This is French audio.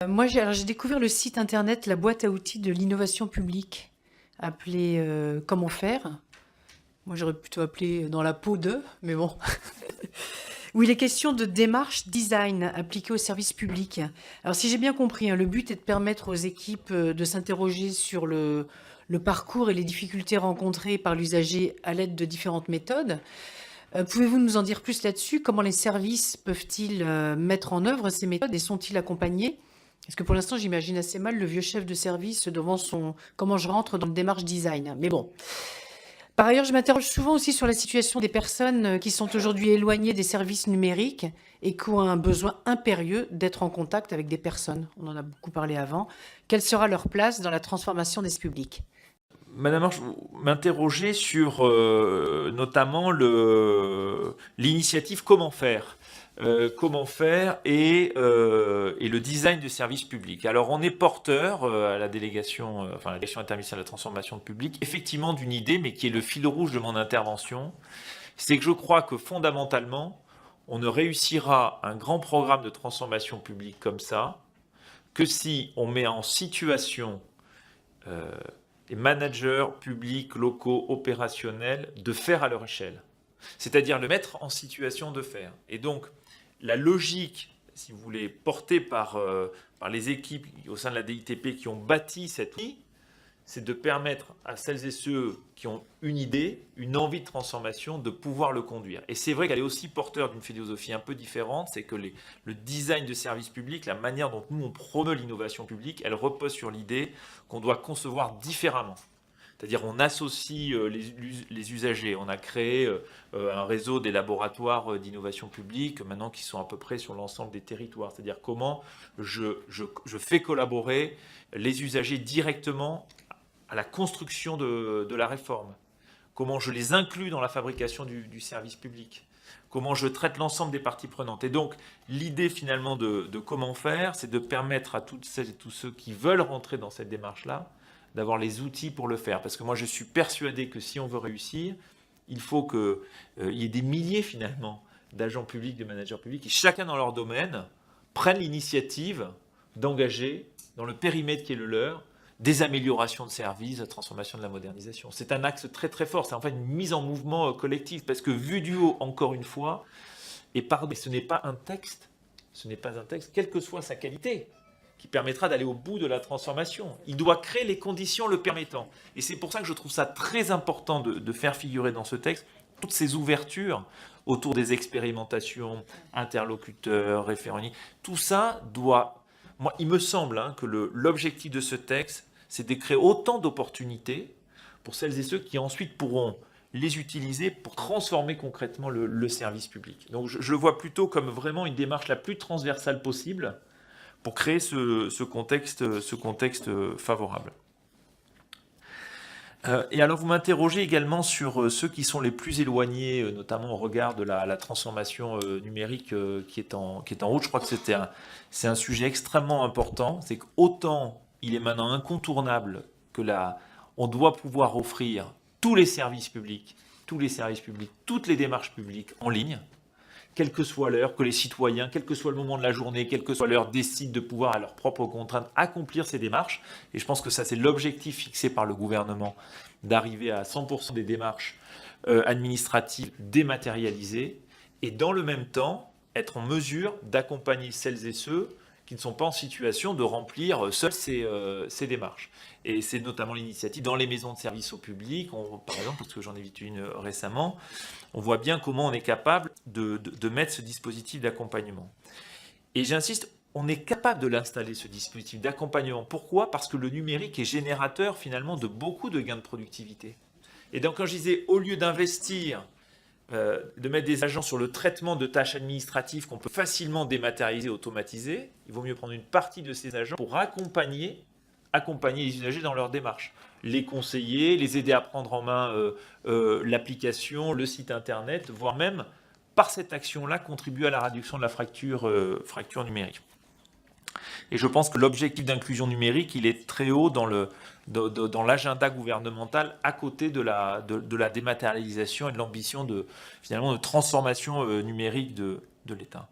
Moi, j'ai découvert le site internet La boîte à outils de l'innovation publique, appelé Comment faire. Moi, j'aurais plutôt appelé Dans la peau de, mais bon. Où il est question de démarche design appliquée au service public. Alors, si j'ai bien compris, hein, le but est de permettre aux équipes de s'interroger sur le parcours et les difficultés rencontrées par l'usager à l'aide de différentes méthodes. Pouvez-vous nous en dire plus là-dessus? Comment les services peuvent-ils mettre en œuvre ces méthodes et sont-ils accompagnés? Parce que pour l'instant, j'imagine assez mal le vieux chef de service devant son comment je rentre dans le démarche design. Mais bon. Par ailleurs, je m'interroge souvent aussi sur la situation des personnes qui sont aujourd'hui éloignées des services numériques et qui ont un besoin impérieux d'être en contact avec des personnes. On en a beaucoup parlé avant. Quelle sera leur place dans la transformation des services publics? Madame Marche, vous m'interrogez sur notamment l'initiative Comment faire. Comment faire et le design du service public. Alors on est porteur à la délégation, enfin la délégation interministérielle de la transformation de public, effectivement d'une idée, mais qui est le fil rouge de mon intervention, c'est que je crois que fondamentalement, on ne réussira un grand programme de transformation publique comme ça que si on met en situation euh, les managers publics, locaux, opérationnels de faire à leur échelle. C'est-à-dire le mettre en situation de faire. Et donc, la logique, si vous voulez, portée par les équipes au sein de la DITP qui ont bâti cette ligne, c'est de permettre à celles et ceux qui ont une idée, une envie de transformation, de pouvoir le conduire. Et c'est vrai qu'elle est aussi porteur d'une philosophie un peu différente, c'est que le design de service public, la manière dont nous on promeut l'innovation publique, elle repose sur l'idée qu'on doit concevoir différemment. C'est-à-dire on associe les usagers. On a créé un réseau des laboratoires d'innovation publique, maintenant qui sont à peu près sur l'ensemble des territoires. C'est-à-dire comment je fais collaborer les usagers directement à la construction de la réforme, comment je les inclus dans la fabrication du service public, comment je traite l'ensemble des parties prenantes. Et donc, l'idée finalement de comment faire, c'est de permettre à toutes celles et tous ceux qui veulent rentrer dans cette démarche-là, d'avoir les outils pour le faire. Parce que moi, je suis persuadé que si on veut réussir, il faut qu'il y ait des milliers finalement d'agents publics, de managers publics, qui chacun dans leur domaine prennent l'initiative d'engager dans le périmètre qui est le leur, des améliorations de services, de transformation de la modernisation. C'est un axe très très fort, c'est en fait une mise en mouvement collectif, parce que vu du haut, encore une fois, et ce n'est pas un texte, quelle que soit sa qualité, qui permettra d'aller au bout de la transformation. Il doit créer les conditions le permettant. Et c'est pour ça que je trouve ça très important de faire figurer dans ce texte toutes ces ouvertures autour des expérimentations, interlocuteurs, référents. Tout ça doit... Moi, il me semble que l'objectif de ce texte, c'est de créer autant d'opportunités pour celles et ceux qui ensuite pourront les utiliser pour transformer concrètement le service public. Donc je le vois plutôt comme vraiment une démarche la plus transversale possible pour créer ce contexte favorable. Et alors vous m'interrogez également sur ceux qui sont les plus éloignés, notamment au regard de la transformation numérique qui est en route. Je crois que c'est un sujet extrêmement important. C'est qu'autant il est maintenant incontournable que on doit pouvoir offrir tous les services publics, toutes les démarches publiques en ligne, quelle que soit l'heure, que les citoyens, quel que soit le moment de la journée, quelle que soit l'heure, décident de pouvoir, à leurs propres contraintes, accomplir ces démarches. Et je pense que ça, c'est l'objectif fixé par le gouvernement, d'arriver à 100% des démarches administratives dématérialisées, et dans le même temps, être en mesure d'accompagner celles et ceux qui ne sont pas en situation de remplir seuls ces démarches. Et c'est notamment l'initiative dans les maisons de services au public, par exemple, parce que j'en ai vu une récemment, on voit bien comment on est capable de mettre ce dispositif d'accompagnement. Et j'insiste, on est capable de l'installer, ce dispositif d'accompagnement. Pourquoi? Parce que le numérique est générateur finalement de beaucoup de gains de productivité. Et donc quand je disais, au lieu d'investir, de mettre des agents sur le traitement de tâches administratives qu'on peut facilement dématérialiser, automatiser, il vaut mieux prendre une partie de ces agents pour accompagner les usagers dans leur démarche, les conseiller, les aider à prendre en main l'application, le site internet, voire même, par cette action-là, contribuer à la réduction de la fracture numérique. Et je pense que l'objectif d'inclusion numérique, il est très haut dans l'agenda gouvernemental, à côté de la dématérialisation et de l'ambition finalement de transformation numérique de l'État.